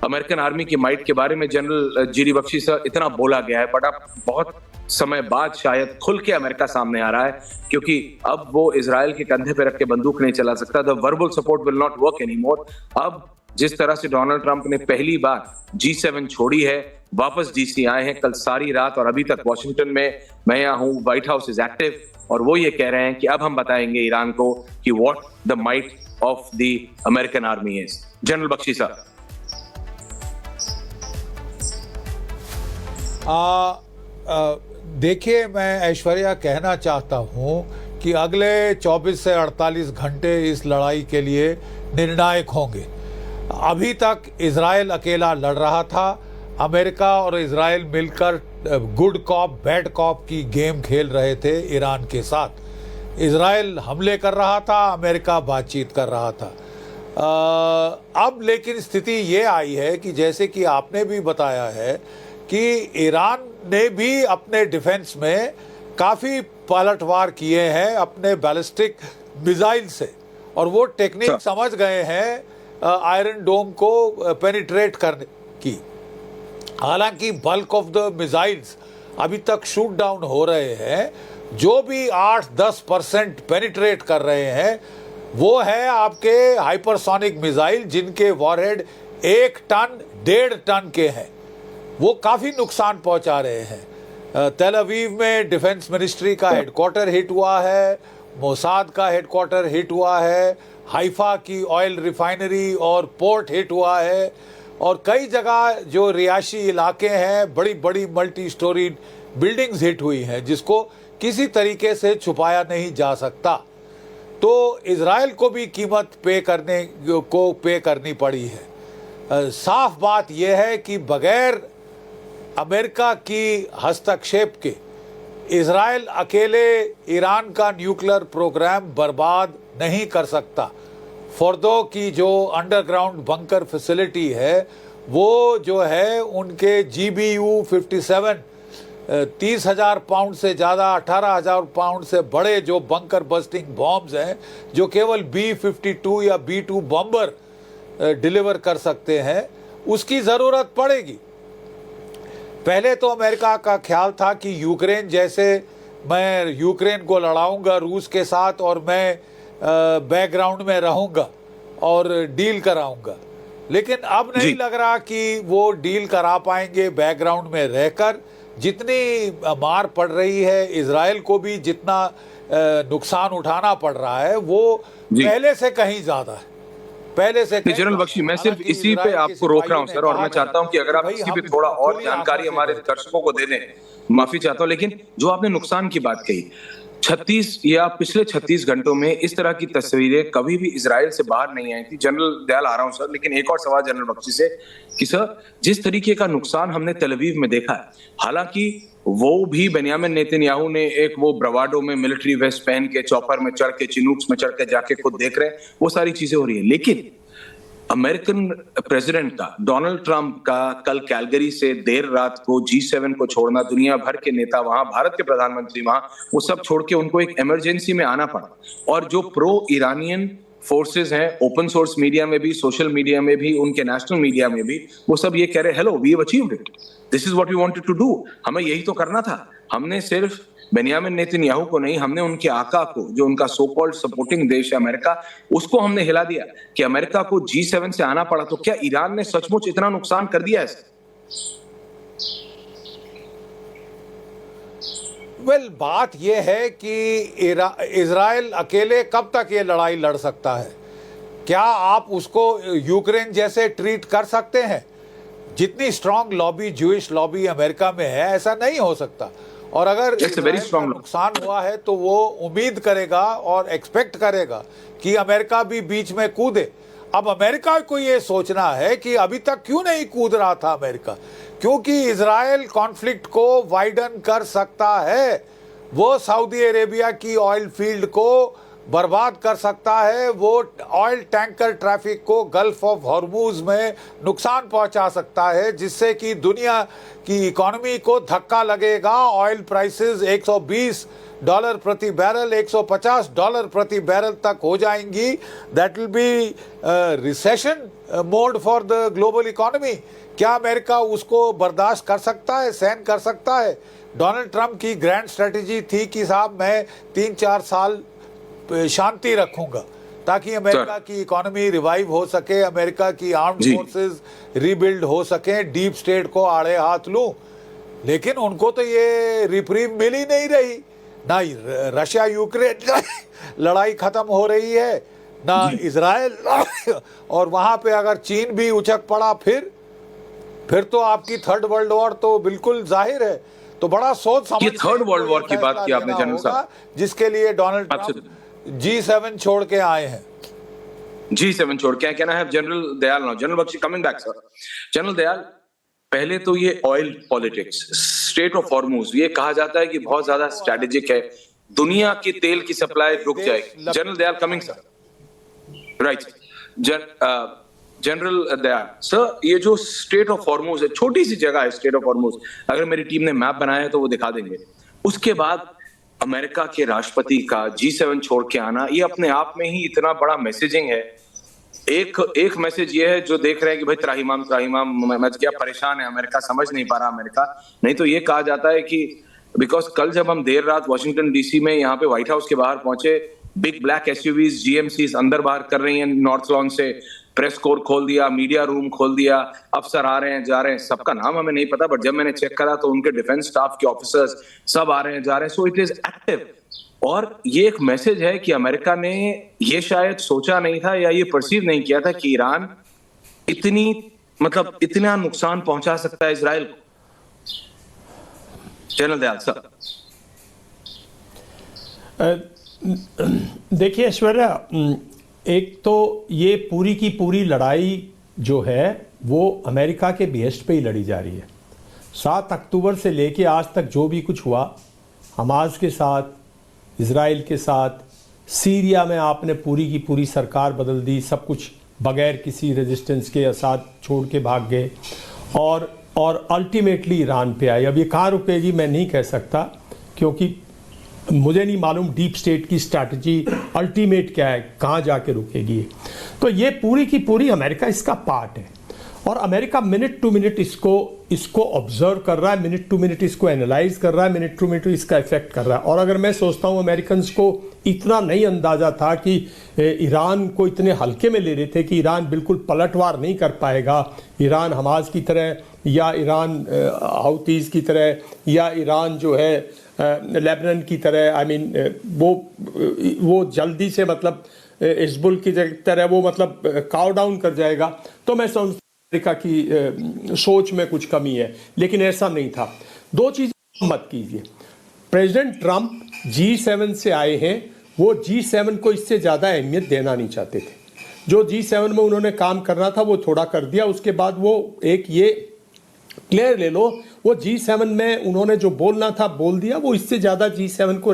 American army की might के बारे में जनरल जीडी बख्शी सर इतना बोला गया है, बट अब बहुत समय बाद शायद खुल के अमेरिका सामने आ रहा है, क्योंकि अब वो इजराइल के कंधे पे रख के बंदूक नहीं चला सकता। The verbal support will not work anymore. अब जिस तरह से डोनाल्ड ट्रंप ने पहली बार G7 छोड़ी है, वापस DC आए हैं कल सारी रात और अभी तक वॉशिंगटन में मैं यहाँ हूँ, व्हाइट हाउस इज एक्टिव, और वो ये कह रहे हैं कि अब हम बताएंगे ईरान को कि what the might of the American army is. General Bakshi साहब। देखिए, मैं ऐश्वर्या कहना चाहता हूं कि अगले 24 से 48 घंटे इस लड़ाई के लिए निर्णायक होंगे। अभी तक इजराइल अकेला लड़ रहा था, अमेरिका और इजराइल मिलकर गुड कॉप बैड कॉप की गेम खेल रहे थे ईरान के साथ। इजराइल हमले कर रहा था, अमेरिका बातचीत कर रहा था। अब लेकिन स्थिति ये आई है कि जैसे कि आपने भी बताया है कि ईरान ने भी अपने डिफेंस में काफ़ी पलटवार किए हैं अपने बैलिस्टिक मिसाइल से, और वो टेक्निक समझ गए हैं आयरन डोम को पेनिट्रेट करने की। हालांकि बल्क ऑफ द मिसाइल्स अभी तक शूट डाउन हो रहे हैं, जो भी 8-10% पेनिट्रेट कर रहे हैं वो है आपके हाइपरसोनिक मिसाइल, जिनके वॉरहेड 1 टन 1.5 टन के हैं। वो काफ़ी नुकसान पहुंचा रहे हैं। तेल अवीव में डिफेंस मिनिस्ट्री का हेडक्वार्टर हिट हुआ है, मोसाद का हेडक्वार्टर हिट हुआ है, हाइफा की ऑयल रिफाइनरी और पोर्ट हिट हुआ है, और कई जगह जो रिहायशी इलाके हैं, बड़ी बड़ी मल्टी स्टोरी बिल्डिंग्स हिट हुई हैं, जिसको किसी तरीके से छुपाया नहीं जा सकता। तो इजराइल को भी कीमत पे करनी पड़ी है। साफ बात यह है कि बगैर अमेरिका की हस्तक्षेप के इजराइल अकेले ईरान का न्यूक्लियर प्रोग्राम बर्बाद नहीं कर सकता। फॉर्दो की जो अंडरग्राउंड बंकर फैसिलिटी है, वो जो है उनके GBU-57 30,000 पाउंड से ज़्यादा, 18,000 पाउंड से बड़े जो बंकर बस्टिंग बॉम्ब्स हैं, जो केवल B-52 या B-2 बॉम्बर डिलीवर कर सकते हैं, उसकी ज़रूरत पड़ेगी। पहले तो अमेरिका का ख्याल था कि यूक्रेन जैसे मैं यूक्रेन को लड़ाऊंगा रूस के साथ और मैं बैकग्राउंड में रहूंगा और डील कराऊंगा, लेकिन अब नहीं लग रहा कि वो डील करा पाएंगे बैकग्राउंड में रहकर। जितनी मार पड़ रही है इजराइल को भी, जितना नुकसान उठाना पड़ रहा है, वो पहले से कहीं ज़्यादा है। पहले से जनरल बख्शी, मैं सिर्फ इसी पे आपको रोक रहा हूं सर, और मैं चाहता हूं कि अगर आप इसी पे थोड़ा और जानकारी हमारे दर्शकों को दे दें। माफी चाहता हूं, लेकिन जो आपने नुकसान की बात कही, 36 या पिछले 36 घंटों में इस तरह की तस्वीरें कभी भी इजराइल से बाहर नहीं आई थी। जनरल दयाल आ रहा हूं सर, लेकिन एक और सवाल जनरल बख्शी से कि सर, जिस तरीके का नुकसान हमने तेल अवीव में देखा है, हालांकि वो भी बेन्यामिन नेतन्याहू ने एक वो ब्रवाडो में मिलिट्री वेस्ट पहन के चॉपर में चढ़ के, चिनूक्स में चढ़ के जाके खुद देख रहे हैं, वो सारी चीजें हो रही है। लेकिन अमेरिकन प्रेसिडेंट का, डोनाल्ड ट्रंप का कल कैलगरी से देर रात को G7 को छोड़ना, दुनिया भर के नेता वहां, भारत के प्रधानमंत्री वहां, वो सब छोड़ के उनको एक इमरजेंसी में आना पड़ा। और जो प्रो ईरानियन फोर्सेस हैं, ओपन सोर्स मीडिया में भी, सोशल मीडिया में भी, उनके नेशनल मीडिया में भी, वो सब ये कह रहे, hello, we have achieved it, this is what we wanted to do. हमें यही तो करना था। हमने सिर्फ बेन्यामिन नेतन्याहू को नहीं, हमने उनके आका को, जो उनका सो कॉल्ड सपोर्टिंग देश है अमेरिका, उसको हमने हिला दिया कि अमेरिका को G7 से आना पड़ा। तो क्या ईरान ने सचमुच इतना नुकसान कर दिया है? वेल, बात यह है कि इजराइल अकेले कब तक ये लड़ाई लड़ सकता है? क्या आप उसको यूक्रेन जैसे ट्रीट कर सकते हैं? जितनी strong lobby, Jewish lobby America में है, ऐसा नहीं हो सकता। और अगर नुकसान हुआ है तो वो उम्मीद करेगा और एक्सपेक्ट करेगा कि अमेरिका भी बीच में कूदे। अब अमेरिका को ये सोचना है कि अभी तक क्यों नहीं कूद रहा था अमेरिका, क्योंकि इजराइल कॉन्फ्लिक्ट को वाइडन कर सकता है। वो सऊदी अरेबिया की ऑयल फील्ड को बर्बाद कर सकता है, वो ऑयल टैंकर ट्रैफिक को गल्फ ऑफ हॉर्मूज में नुकसान पहुंचा सकता है, जिससे कि दुनिया की इकोनॉमी को धक्का लगेगा। ऑयल प्राइसेस $120 प्रति बैरल, $150 प्रति बैरल तक हो जाएंगी। That will be recession mode for the global economy. क्या अमेरिका उसको बर्दाश्त कर सकता है, सहन कर सकता है? डोनाल्ड ट्रंप की ग्रैंड स्ट्रेटेजी थी कि साहब मैं 3-4 साल शांति रखूंगा ताकि अमेरिका की इकोनॉमी रिवाइव हो सके, अमेरिका की आर्म्ड फोर्सेस रीबिल्ड हो सके, डीप स्टेट को आड़े हाथ लूं। लेकिन उनको तो ये रिप्रीव मिल ही नहीं रही। ना रशिया यूक्रेन लड़ाई खत्म हो रही है, ना इजराइल, और वहां पे अगर चीन भी उछक पड़ा फिर तो आपकी थर्ड वर्ल्ड वॉर तो बिल्कुल जाहिर है। तो बड़ा सोच समझ ये थर्ड वर्ल्ड वॉर की बात की आपने जनरल साहब, जिसके लिए डोनाल्ड ट्रंप G7 छोड़ के आए हैं। G7 छोड़ के, can I have general Dayal now? General Bakshi coming back sir. General Dayal, पहले तो ये oil politics, Strait of Hormuz, ये कहा जाता है कि बहुत ज्यादा स्ट्रेटेजिक है, दुनिया की तेल की सप्लाई रुक जाएगी। General Dayal coming sir, right. General Dayal sir, ये जो स्ट्रेट ऑफ हॉर्मूज है, छोटी सी जगह है स्ट्रेट ऑफ हॉर्मूज, अगर मेरी टीम ने मैप बनाया है तो वो दिखा देंगे। उसके बाद अमेरिका के राष्ट्रपति का G7 छोड़ के आना, ये अपने आप में ही इतना बड़ा मैसेजिंग है। एक मैसेज ये है, जो देख रहे हैं कि भाई त्राहिमाम मच गया, परेशान है अमेरिका, समझ नहीं पा रहा अमेरिका। नहीं तो ये कहा जाता है कि बिकॉज कल जब हम देर रात वॉशिंगटन DC में यहाँ पे व्हाइट हाउस के बाहर पहुंचे, बिग ब्लैक SUVs GMCs अंदर बाहर कर रही हैं नॉर्थ लॉन से, प्रेस कोर खोल दिया, मीडिया रूम खोल दिया, अफसर आ रहे हैं जा रहे हैं, सबका नाम हमें नहीं पता, बट जब मैंने चेक करा तो उनके डिफेंस स्टाफ के ऑफिसर्स सब आ रहे हैं जा रहे हैं। So it is active. और ये एक मैसेज है कि अमेरिका ने ये शायद सोचा नहीं था या ये परसीव नहीं किया था कि ईरान इतना नुकसान पहुंचा सकता है इजराइल को। जनरल दयाल सर, देखिए ऐश्वर्या, एक तो ये पूरी की पूरी लड़ाई जो है वो अमेरिका के बेस्ट पे ही लड़ी जा रही है। 7 अक्टूबर से लेके आज तक जो भी कुछ हुआ, हमास के साथ, इजराइल के साथ, सीरिया में आपने पूरी की पूरी सरकार बदल दी, सब कुछ बगैर किसी रेजिस्टेंस के साथ छोड़ के भाग गए, और अल्टीमेटली ईरान पे आई। अब ये कहाँ रुकेगी मैं नहीं कह सकता, क्योंकि मुझे नहीं मालूम डीप स्टेट की स्ट्रैटेजी अल्टीमेट क्या है, कहाँ जाके रुकेगी। तो ये पूरी की पूरी अमेरिका इसका पार्ट है, और अमेरिका मिनट टू मिनट इसको ऑब्जर्व कर रहा है, मिनट टू मिनट इसको एनालाइज कर रहा है, मिनट टू मिनट इसका इफेक्ट कर रहा है। और अगर मैं सोचता हूँ अमेरिकन को इतना नहीं अंदाजा था कि ईरान को इतने हल्के में ले रहे थे कि ईरान बिल्कुल पलटवार नहीं कर पाएगा, ईरान हमास की तरह या ईरान हाउतीज़ की तरह या ईरान जो है लेबनान की तरह, वो जल्दी से मतलब हिजबुल की तरह वो मतलब काउ डाउन कर जाएगा। तो मैं समझता अमेरिका की सोच में कुछ कमी है, लेकिन ऐसा नहीं था। दो चीज़ें मत कीजिए, प्रेसिडेंट ट्रंप G7 से आए हैं, वो G7 को इससे ज़्यादा अहमियत देना नहीं चाहते थे। जो G7 में उन्होंने काम करना था वो थोड़ा कर दिया, उसके बाद वो एक ये क्लियर ले लो, वो G7 में उन्होंने जो बोलना था बोल दिया, वो इससे ज़्यादा G7 को